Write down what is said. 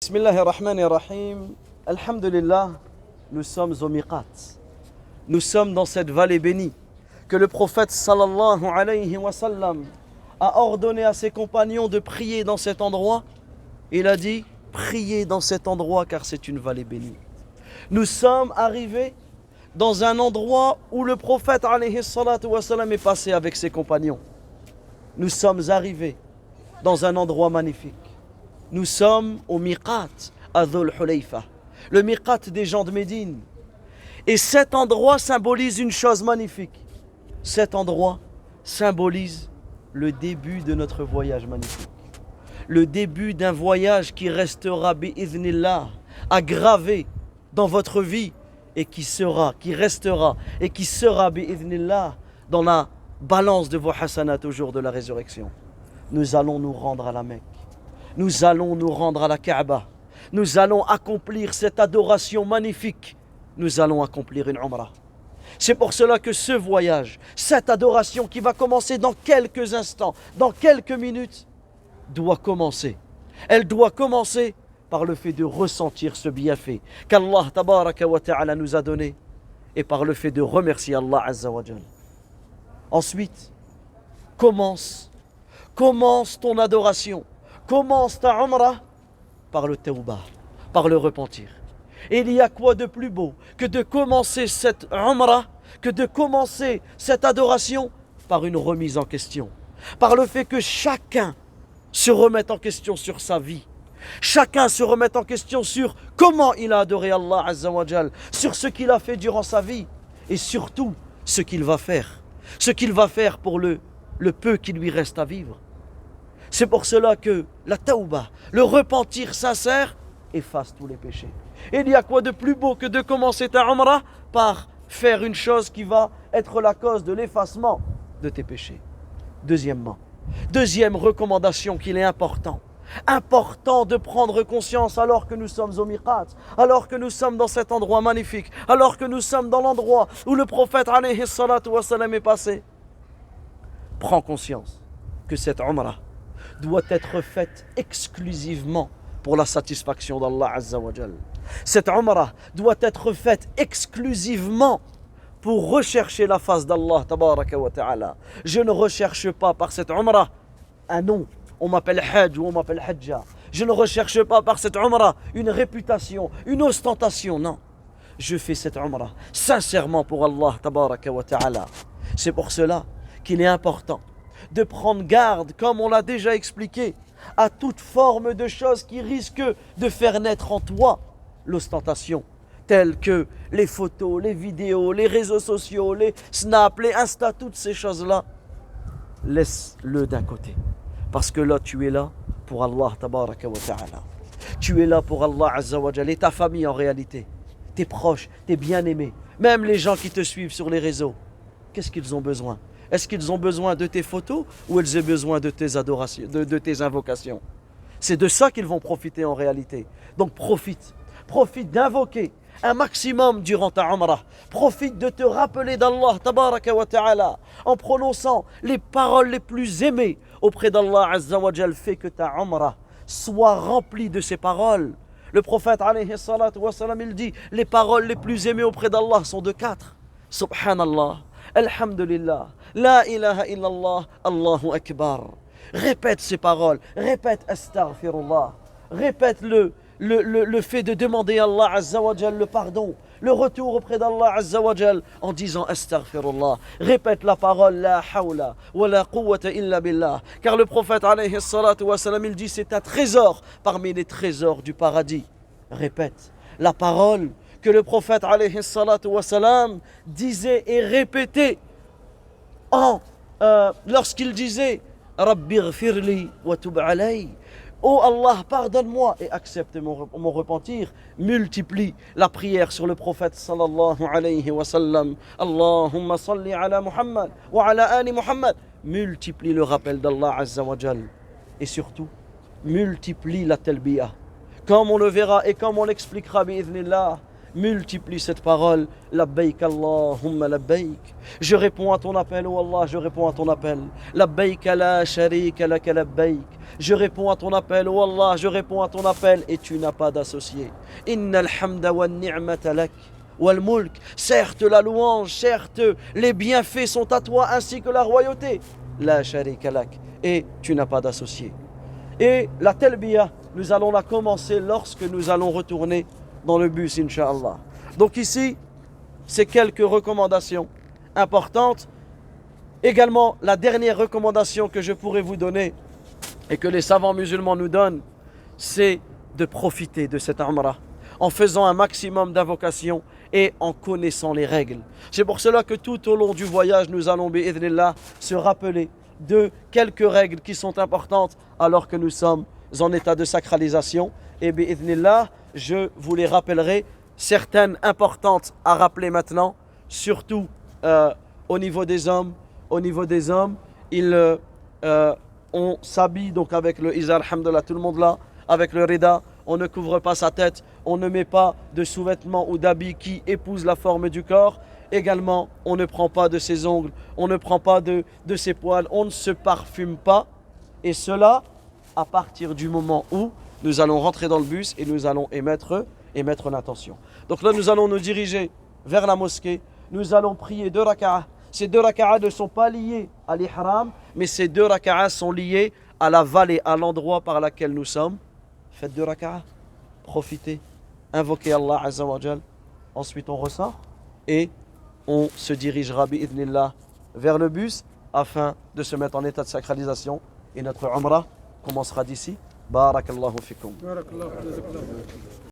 Bismillahirrahmanirrahim. Alhamdulillah, nous sommes au miqat. Nous sommes dans cette vallée bénie que le prophète sallallahu alayhi wa sallam a ordonné à ses compagnons de prier dans cet endroit. Il a dit, priez dans cet endroit car c'est une vallée bénie. Nous sommes arrivés dans un endroit où le prophète alayhi salatu wa sallam est passé avec ses compagnons. Nous sommes arrivés dans un endroit magnifique. Nous sommes au miqat, à Dhul Hulayfa, le miqat des gens de Médine. Et cet endroit symbolise une chose magnifique. Cet endroit symbolise le début de notre voyage magnifique. Le début d'un voyage qui restera, bi'idhnillah, aggravé dans votre vie et qui restera, bi'idhnillah, dans la balance de vos hasanat au jour de la résurrection. Nous allons nous rendre à la Mecque. Nous allons nous rendre à la Kaaba. Nous allons accomplir cette adoration magnifique. Nous allons accomplir une Umrah. C'est pour cela que ce voyage, cette adoration qui va commencer dans quelques instants, dans quelques minutes, doit commencer. Elle doit commencer par le fait de ressentir ce bienfait qu'Allah tabaraka wa ta'ala nous a donné et par le fait de remercier Allah azza wa jal. Ensuite, commence ton adoration. Commence ta umrah par le tawbah, par le repentir. Et il y a quoi de plus beau que de commencer cette umrah, que de commencer cette adoration par une remise en question. Par le fait que chacun se remette en question sur sa vie. Chacun se remette en question sur comment il a adoré Allah Azza wa Jal, sur ce qu'il a fait durant sa vie et surtout ce qu'il va faire. Ce qu'il va faire pour le peu qui lui reste à vivre. C'est pour cela que la tawbah, le repentir sincère, efface tous les péchés. Et il y a quoi de plus beau que de commencer ta umrah par faire une chose qui va être la cause de l'effacement de tes péchés. Deuxième recommandation qu'il est important de prendre conscience alors que nous sommes au miqat, alors que nous sommes dans cet endroit magnifique, alors que nous sommes dans l'endroit où le prophète alayhi salatu wa salam est passé. Prends conscience que cette umrah doit être faite exclusivement pour la satisfaction d'Allah Azza wa Jal. Cette umrah doit être faite exclusivement pour rechercher la face d'Allah tabaraka wa ta'ala. Je ne recherche pas par cette umrah un nom. On m'appelle Hajj ou on m'appelle Hajja. Je ne recherche pas par cette umrah une réputation, une ostentation, non. Je fais cette umrah sincèrement pour Allah tabaraka wa ta'ala. C'est pour cela qu'il est important de prendre garde, comme on l'a déjà expliqué, à toute forme de choses qui risquent de faire naître en toi l'ostentation, telles que les photos, les vidéos, les réseaux sociaux, les snaps, les Insta, toutes ces choses-là. Laisse-le d'un côté. Parce que là, tu es là pour Allah tabaraka wa ta'ala. Tu es là pour Allah azza wa jalla et ta famille en réalité. Tes proches, tes bien-aimés, même les gens qui te suivent sur les réseaux. Qu'est-ce qu'ils ont besoin ? Est-ce qu'ils ont besoin de tes photos ou ils ont besoin de tes adorations, de tes invocations? C'est de ça qu'ils vont profiter en réalité. Donc profite d'invoquer un maximum durant ta umrah. Profite de te rappeler d'Allah tabaraka wa ta'ala en prononçant les paroles les plus aimées auprès d'Allah azza wa jal. Fait que ta umrah soit remplie de ces paroles. Le prophète alayhi salatu wa salam, il dit, les paroles les plus aimées auprès d'Allah sont de 4. Subhanallah, Alhamdulillah, La ilaha illallah, Allahu Akbar. Répète ces paroles, répète astaghfirullah, répète le fait de demander à Allah Azza wa Jal le pardon, le retour auprès d'Allah Azza wa Jal en disant astaghfirullah. Répète la parole la hawla wa la quwwata illa billah. Car le prophète alayhi salatu wa salam, il dit c'est un trésor parmi les trésors du paradis. Répète la parole que le prophète alayhi salatu wa salam disait et répétait lorsqu'il disait Rabbi ghfirli wa tub alay. Oh Allah, pardonne-moi et accepte mon repentir. Multiplie la prière sur le prophète sallallahu alayhi wa sallam. Allahumma salli ala Muhammad wa ala ali Muhammad. Multiplie le rappel d'Allah azza wa jal. Et surtout, multiplie la talbiya. Comme on le verra et comme on l'expliquera bi'idhnillah, multiplie cette parole. Labbaik Allahumma labbaik. Je réponds à ton appel, oh Allah, je réponds à ton appel. Labbaik la sharika laka labbaik. Je réponds à ton appel, oh Allah, je réponds à ton appel et tu n'as pas d'associé. Innal hamda wa ni'mata lak wal mulk. Certes la louange, certes les bienfaits sont à toi ainsi que la royauté. La sharika lak. Et tu n'as pas d'associé. Et la talbiya, nous allons la commencer lorsque nous allons retourner dans le bus, Inch'Allah. Donc ici, c'est quelques recommandations importantes. Également, la dernière recommandation que je pourrais vous donner et que les savants musulmans nous donnent, c'est de profiter de cette Umrah en faisant un maximum d'invocations et en connaissant les règles. C'est pour cela que tout au long du voyage, nous allons, bi'idhnillah, se rappeler de quelques règles qui sont importantes alors que nous sommes en état de sacralisation. Et bi'idhnillah, je vous les rappellerai, certaines importantes à rappeler maintenant, surtout au niveau des hommes. Au niveau des hommes, on s'habille donc avec le izar, alhamdoulilah, tout le monde là, avec le rida, on ne couvre pas sa tête, on ne met pas de sous-vêtements ou d'habits qui épousent la forme du corps. Également, on ne prend pas de ses ongles, on ne prend pas de ses poils, on ne se parfume pas. Et cela, à partir du moment où nous allons rentrer dans le bus et nous allons émettre l'intention. Donc là, nous allons nous diriger vers la mosquée, nous allons prier 2 raka'ah. Ces 2 raka'ah ne sont pas liés à l'ihram, mais ces 2 raka'ah sont liés à la vallée, à l'endroit par laquelle nous sommes. Faites 2 raka'ah, profitez, invoquez Allah Azza wa Jal. Ensuite, on ressort et on se dirigera bi'idhnillah vers le bus afin de se mettre en état de sacralisation. Et notre Umrah commencera d'ici. Barakallahu fikum.